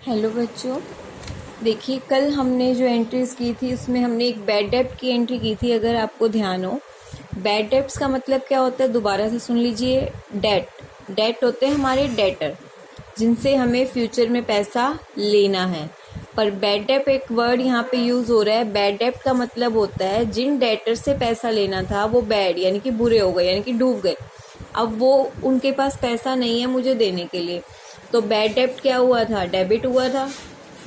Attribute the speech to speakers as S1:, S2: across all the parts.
S1: Hello बच्चों, देखिए कल हमने जो एंट्रीज की थी उसमें हमने एक बैड डेब्ट की एंट्री की थी। अगर आपको ध्यान हो, बैड डेब्ट्स का मतलब क्या होता है, दोबारा से सुन लीजिए। डेट होते हैं हमारे डेटर, जिनसे हमें फ्यूचर में पैसा लेना है। पर बैड डेब्ट एक वर्ड यहाँ पे यूज हो रहा है। बैड डेब्ट का मतलब होता है जिन डेटर से पैसा लेना था वो बैड यानी कि बुरे हो गए, यानी कि डूब गए। अब वो उनके पास पैसा नहीं है मुझे देने के लिए। तो बैड डेब्ट क्या हुआ था, डेबिट हुआ था।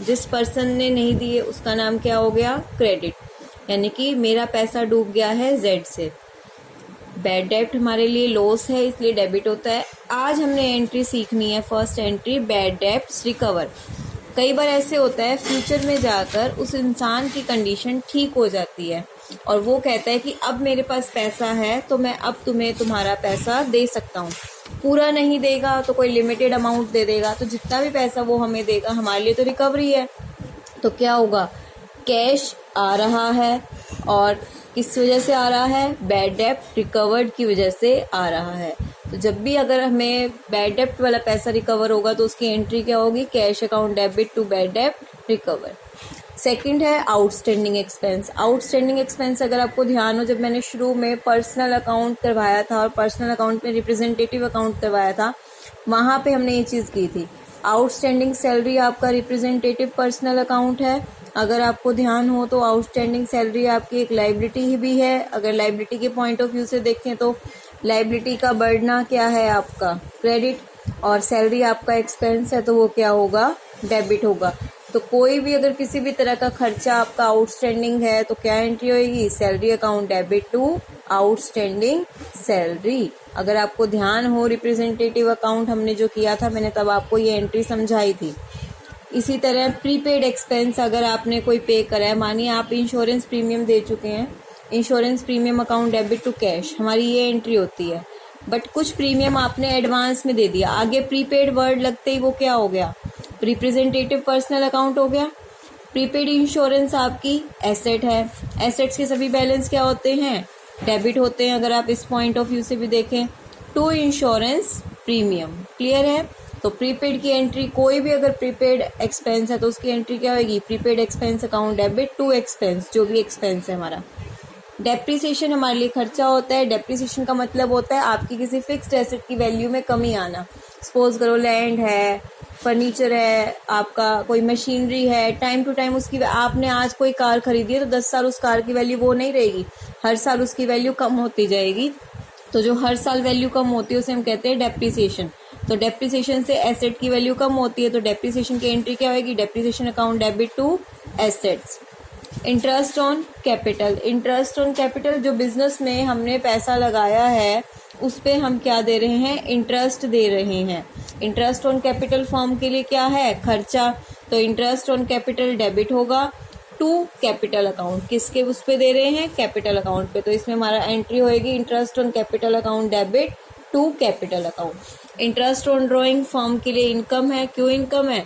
S1: जिस पर्सन ने नहीं दिए उसका नाम क्या हो गया, क्रेडिट। यानी कि मेरा पैसा डूब गया है जेड से। बैड डेब्ट हमारे लिए लॉस है, इसलिए डेबिट होता है। आज हमने एंट्री सीखनी है, first entry, bad debts recover. कई बार ऐसे होता है फ्यूचर में जाकर उस इंसान की कंडीशन ठीक हो जाती है और वो कहता है कि अब मेरे पास पैसा है तो मैं अब तुम्हें तुम्हारा पैसा दे सकता हूँ। पूरा नहीं देगा तो कोई लिमिटेड अमाउंट दे देगा, तो जितना भी पैसा वो हमें देगा हमारे लिए तो रिकवरी है। तो क्या होगा, कैश आ रहा है और किस वजह से आ रहा है, बैड डेब्ट रिकवर्ड की वजह से आ रहा है। तो जब भी अगर हमें बैड डेब्ट वाला पैसा रिकवर होगा तो उसकी एंट्री क्या होगी, cash account debit to bad डेब्ट रिकवर। सेकंड है आउटस्टैंडिंग एक्सपेंस। आउटस्टैंडिंग एक्सपेंस अगर आपको ध्यान हो, जब मैंने शुरू में पर्सनल अकाउंट करवाया था और पर्सनल अकाउंट में रिप्रेजेंटेटिव अकाउंट करवाया था, वहां पे हमने ये चीज की थी। आउटस्टैंडिंग सैलरी आपका रिप्रेजेंटेटिव पर्सनल अकाउंट है। अगर आपको ध्यान हो तो आउटस्टैंडिंग सैलरी आपकी एक लायबिलिटी ही भी है। अगर लायबिलिटी के पॉइंट ऑफ व्यू से देखें तो लायबिलिटी का बढ़ना क्या है, आपका क्रेडिट, और सैलरी आपका एक्सपेंस है तो वो क्या होगा, डेबिट होगा। तो कोई भी अगर किसी भी तरह का खर्चा आपका आउटस्टैंडिंग है तो क्या एंट्री होगी, salary account debit to outstanding salary. अगर आपको ध्यान हो, रिप्रेजेंटेटिव अकाउंट हमने जो किया था, मैंने तब आपको ये एंट्री समझाई थी। इसी तरह प्रीपेड एक्सपेंस अगर आपने कोई पे करा है, मानिए आप इंश्योरेंस प्रीमियम दे चुके हैं, insurance premium account debit to cash, हमारी ये एंट्री होती है। बट कुछ प्रीमियम आपने एडवांस में दे दिया, आगे प्रीपेड वर्ड लगते ही वो क्या हो गया, रिप्रेजेंटेटिव पर्सनल अकाउंट हो गया। प्रीपेड इंश्योरेंस आपकी एसेट है, एसेट्स के सभी बैलेंस क्या होते हैं, डेबिट होते हैं। अगर आप इस पॉइंट ऑफ व्यू से भी देखें, टू इंश्योरेंस प्रीमियम, क्लियर है। तो प्रीपेड की एंट्री, कोई भी अगर प्रीपेड एक्सपेंस है तो उसकी एंट्री क्या होगी, prepaid expense account debit to expense, जो भी एक्सपेंस है हमारा। डेप्रिसिएशन हमारे लिए खर्चा होता है। डेप्रिसिएशन का मतलब होता है आपकी किसी फिक्स्ड एसेट की वैल्यू में कमी आना। सपोज करो लैंड है, फर्नीचर है, आपका कोई मशीनरी है, टाइम टू टाइम उसकी, आपने आज कोई कार खरीदी है तो 10 साल उस कार की वैल्यू वो नहीं रहेगी, हर साल उसकी वैल्यू कम होती जाएगी। तो जो हर साल वैल्यू कम होती है उसे हम कहते हैं डेप्रिसिएशन। तो डेप्रिसिएशन से एसेट की वैल्यू कम होती है, तो डेप्रिसिएशन की एंट्री क्या होगी, depreciation account debit to assets. Interest on capital, interest on capital, जो बिजनेस में हमने पैसा लगाया है उस पे हम क्या दे रहे हैं, इंटरेस्ट दे रहे हैं। इंटरेस्ट ऑन कैपिटल फॉर्म के लिए क्या है, खर्चा। तो इंटरेस्ट ऑन कैपिटल डेबिट होगा टू कैपिटल अकाउंट, किसके उस पे दे रहे हैं, कैपिटल अकाउंट पे। तो इसमें हमारा एंट्री होएगी interest on capital account debit to capital account. Interest on drawing form के लिए इनकम है, क्यों इनकम है,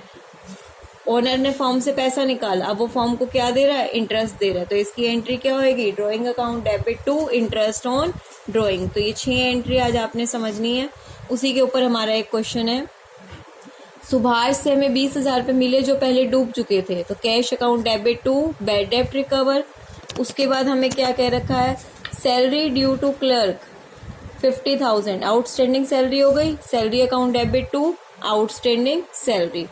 S1: ओनर ने फॉर्म से पैसा निकाला, अब वो फॉर्म को क्या दे रहा है, इंटरेस्ट दे रहा है। तो इसकी एंट्री क्या होगी, drawing account debit to interest on drawing. तो ये 6 एंट्री आज आपने समझनी है। उसी के ऊपर हमारा एक क्वेश्चन है, सुभाष से हमें 20,000 रुपये मिले जो पहले डूब चुके थे, तो cash account debit to bad डेब्ट रिकवर। उसके बाद हमें क्या कह रखा है, salary due to clerk 50,000, outstanding salary हो गई, salary account debit to outstanding salary.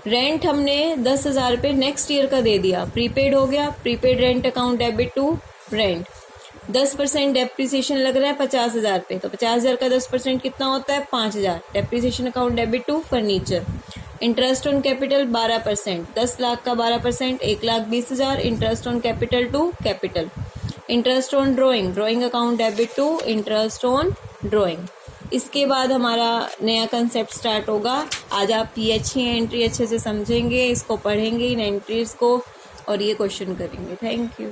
S1: Rent हमने 10,000 रुपये नेक्स्ट ईयर का दे दिया, प्रीपेड हो गया, prepaid rent account debit to rent. 10% depreciation लग रहा है 50,000 रुपये, तो 50,000 का 10% कितना होता है, 5,000, depreciation account debit to furniture. Interest on capital 12%, 10 lakh का 12%, 1,20,000, interest on capital to capital. Interest on drawing, drawing account debit to interest on drawing. इसके बाद हमारा नया कंसेप्ट स्टार्ट होगा। आज आप ये अच्छी एंट्री अच्छे से समझेंगे, इसको पढ़ेंगे इन एंट्रीज को और ये क्वेश्चन करेंगे। Thank you.